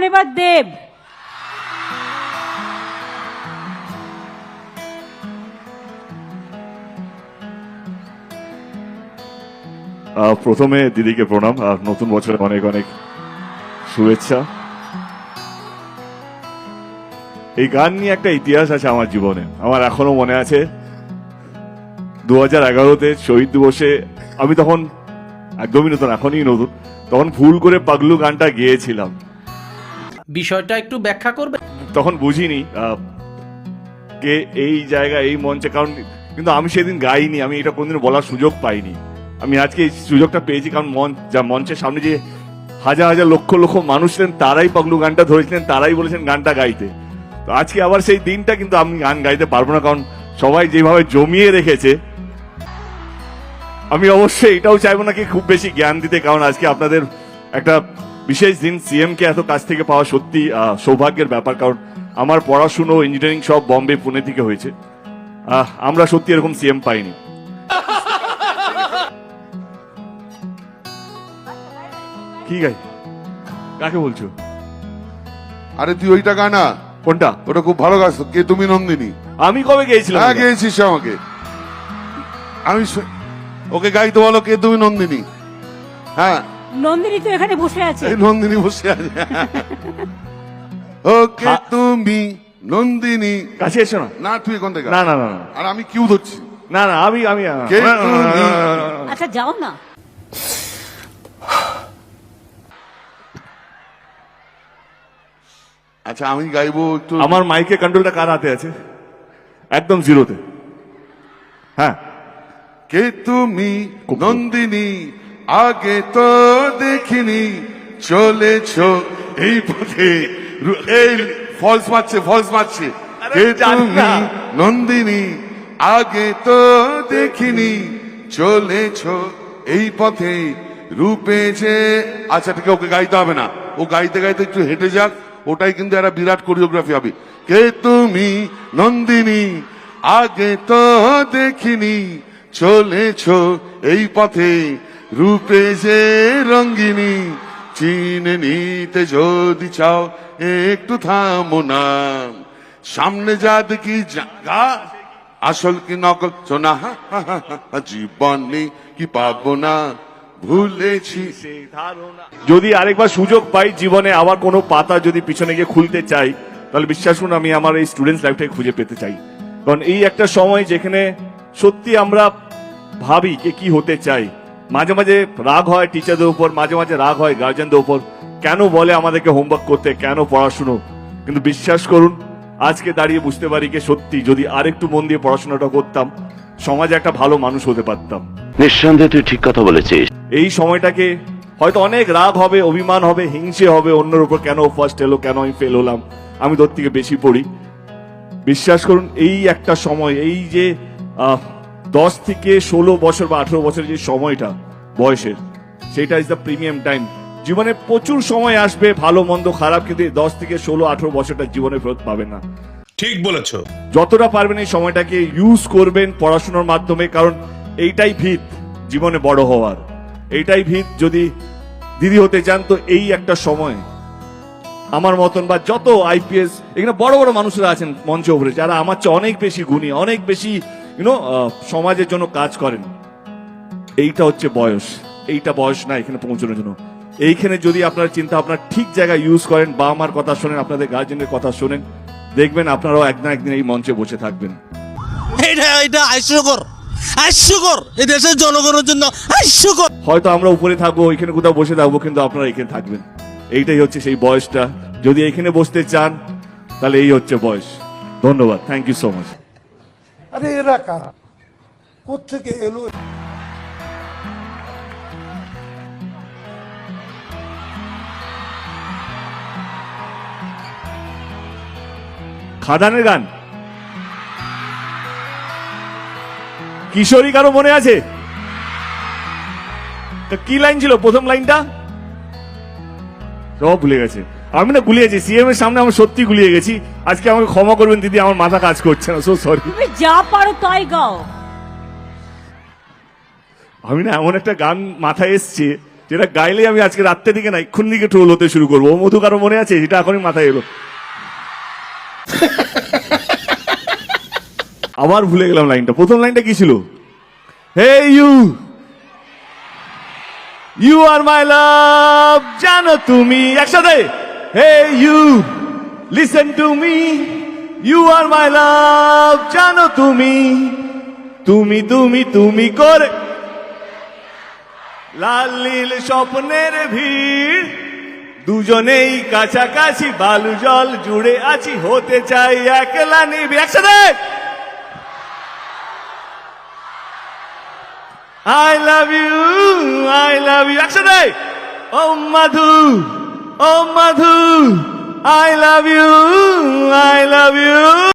এবার দেব। প্রথমে দিদিকে প্রণাম, আর নতুন বছরে অনেক অনেক শুভেচ্ছা। এই গান নিয়ে একটা ইতিহাস আছে আমার জীবনে, আমার এখনো মনে আছে 2011-তে শহীদ দিবসে আমি তখন একদমই নতুন, এখনই নতুন, তখন ভুল করে পাগলু গানটা গেয়েছিলাম। বিষয়টা একটু ব্যাখ্যা করবে? তখন বুঝিনি কে এই জায়গা এই মঞ্চে, কারণ কিন্তু আমি সেদিন গাইনি, আমি এটা কোনদিন বলার সুযোগ পাইনি। আমি আজকে এই সুযোগটা পেয়েছি, কারণ মঞ্চের সামনে যে হাজার হাজার লক্ষ লক্ষ মানুষ ছিলেন, তারাই পাগলু গানটা ধরেছিলেন, তারাই বলেছেন গানটা গাইতে। তো আজকে আবার সেই দিনটা, কিন্তু আমি গান গাইতে পারবো না, কারণ সবাই যেভাবে জমিয়ে রেখেছে। আমি অবশ্যই এটাও চাইবো না কি খুব বেশি জ্ঞান দিতে, কারণ আজকে আপনাদের একটা বিশেষ দিন, সিএম কে এত কাছ থেকে পাওয়া সত্যি সৌভাগ্যের ব্যাপার। কারণ আমার পড়াশুনো ইঞ্জিনিয়ারিং সব বম্বে পুনে থেকে হয়েছে, আমরা সত্যি এরকম সিএম পাইনি। কি গাই, কাকে বলছো? আরে তুই ওইটা গানা, কোনটা? ওটা খুব ভালো গাছ। কে তুমি নন্দিনী? আমি কবে গেছিলাম? হ্যাঁ গেয়েছিস আমাকে। আমি ওকে গাইতে বলো, কে তুমি নন্দিনী? হ্যাঁ নন্দিনী তো এখানে বসে আছে। এই নন্দিনী বসে আছে। ওকে তুমি নন্দিনী। কাছে এসো না। না তুই এখান থেকে। না না না না। আর আমি কিউ ধরছি। না না, আমি আমি কে তুমি? আচ্ছা যাও না। আচ্ছা আমি গাইবো একটু। আমার মাইকে কন্ট্রোলটা কার হাতে আছে? একদম জিরোতে। হ্যাঁ। কে তুমি নন্দিনী, আগে তো দেখিনি, চলেছ এই পথে। এই ফলস মারছে। কে তুমি নন্দিনী, আগে তো দেখিনি, চলেছ এই পথে, রূপে যে। আচ্ছা ঠিক আছে, ওকে গাইতে হবে না, ও গাইতে গাইতে একটু হেঁটে যাক, ওটাই কিন্তু একটা বিরাট কোরিওগ্রাফি হবে। কে তুমি নন্দিনী, আগে তো দেখিনি, চলেছ এই পথে, রূপে যে রঙ্গিনী, চিনে নিতে যদি চাও একটু থামো না, সামনে যা দেখি গা আসল কি নকল, শোনা জীবনে কি পাবো না, ভুলেছি। যদি আরেকবার সুযোগ পাই জীবনে, আবার কোনো পাতা যদি পিছনে গিয়ে খুলতে চাই, তাহলে বিশ্বাস করুন আমি আমার এই স্টুডেন্টস লাইফটাকে খুঁজে পেতে চাই। কারণ এই একটা সময় যেখানে সত্যি আমরা ভাবি কে কি হতে চাই। মাঝে মাঝে রাগ হয় টিচারদের উপর, মাঝে মাঝে রাগ হয় গার্জেনদের উপর, কেন বলে আমাদেরকে হোমওয়ার্ক করতে, কেন পড়াশুনো। কিন্তু বিশ্বাস করুন আজকে দাঁড়িয়ে বুঝতে পারি যে সত্যি যদি আরেকটু মন দিয়ে পড়াশোনাটা করতাম, সমাজে একটা ভালো মানুষ হতে পারতাম। নিঃসন্দেহে তুই ঠিক কথা বলেছিস। এই সময়টাকে হয়তো অনেক রাগ হবে, অভিমান হবে, হিংসে হবে অন্যের উপর, কেন ফার্স্ট এলো, কেন আমি ফেল হলাম, আমি তোর থেকে বেশি পড়ি। বিশ্বাস করুন এই একটা সময়, এই যে 10 থেকে 16 বছর বা 18 বছরের যে সময়টা বয়সের, সেটা ইজ দ্য প্রিমিয়াম টাইম। জীবনে প্রচুর সময় আসবে, ভালো মন্দ খারাপ, কিন্তু 10 থেকে 16-18 বছরটা জীবনে ফেরত পাবেন না। ঠিক বলেছো। যতটা পারবেন এই সময়টাকে ইউজ করবেন পড়াশোনার মাধ্যমে, কারণ এইটাই ভিত জীবনে বড় হওয়ার, এইটাই ভিত। যদি দিদি হতে চান তো এই একটা সময়, আমার মতন বা যত আইপিএস এখানে বড় বড় মানুষরা আছেন মঞ্চে উপরে, যারা আমার চেয়ে অনেক বেশি গুণী, অনেক বেশি সমাজের জন্য কাজ করেন, এইটা হচ্ছে বয়স। এইটা বয়স না এখানে পৌঁছানোর জন্য। এইখানে যদি আপনারা চিন্তা আপনার ঠিক জায়গায় ইউজ করেন, বা আমার কথা শোনেন, আপনাদের গার্জেনের কথা শোনেন, দেখবেন আপনারাও এক না একদিন এই মঞ্চে বসে থাকবেন। এটা হাস্যকর, এই দেশের জনগণের জন্য হাস্যকর। হয়তো আমরা উপরে থাকবো, এখানে কোথাও বসে থাকবো, কিন্তু আপনারা এখানে থাকবেন। এইটাই হচ্ছে সেই বয়সটা। যদি এখানে বসতে চান তাহলে এই হচ্ছে বয়স। ধন্যবাদ, থ্যাংক ইউ সো মাচ। আরে এরা কারা, কোত্থেকে এলো? খাদানের গান কিশোরী কারো মনে আছে? কি লাইন ছিল প্রথম লাইনটা? সব ভুলে গেছে। আমি না গুলিয়েছি, সিএম এর সামনে আমি সত্যি গুলিয়ে গেছি। আজকে আমাকে ক্ষমা করবেন দিদি, আমার মাথা কাজ করছে না, সো সরি। তুমি যা পারো তাই গাও। আমি না এমন একটা গান মাথায় এসছে, যেটা গাইলে আমি আজকে রাত্রের দিকে না এক্ষুন দিকে ট্রোল হতে শুরু করবো। ও মধু কারো মনে আছে? এটা এখনই মাথায় এলো। আবার ভুলে গেলাম লাইনটা। প্রথম লাইনটা কি ছিল? হে you, you are my love, জানো তুমি, একসাথে। Hey you, listen to me, you are my love, জানো তুমি, তুমি তুমি তুমি করে লাল নীল স্বপ্নের ভিড়, দুজনেই কাছাকাছি, বালু জল জুড়ে আছি, হতে চাই একলা নিবি, একসাথে। I love you, একসাথে। ও মধু, I love you,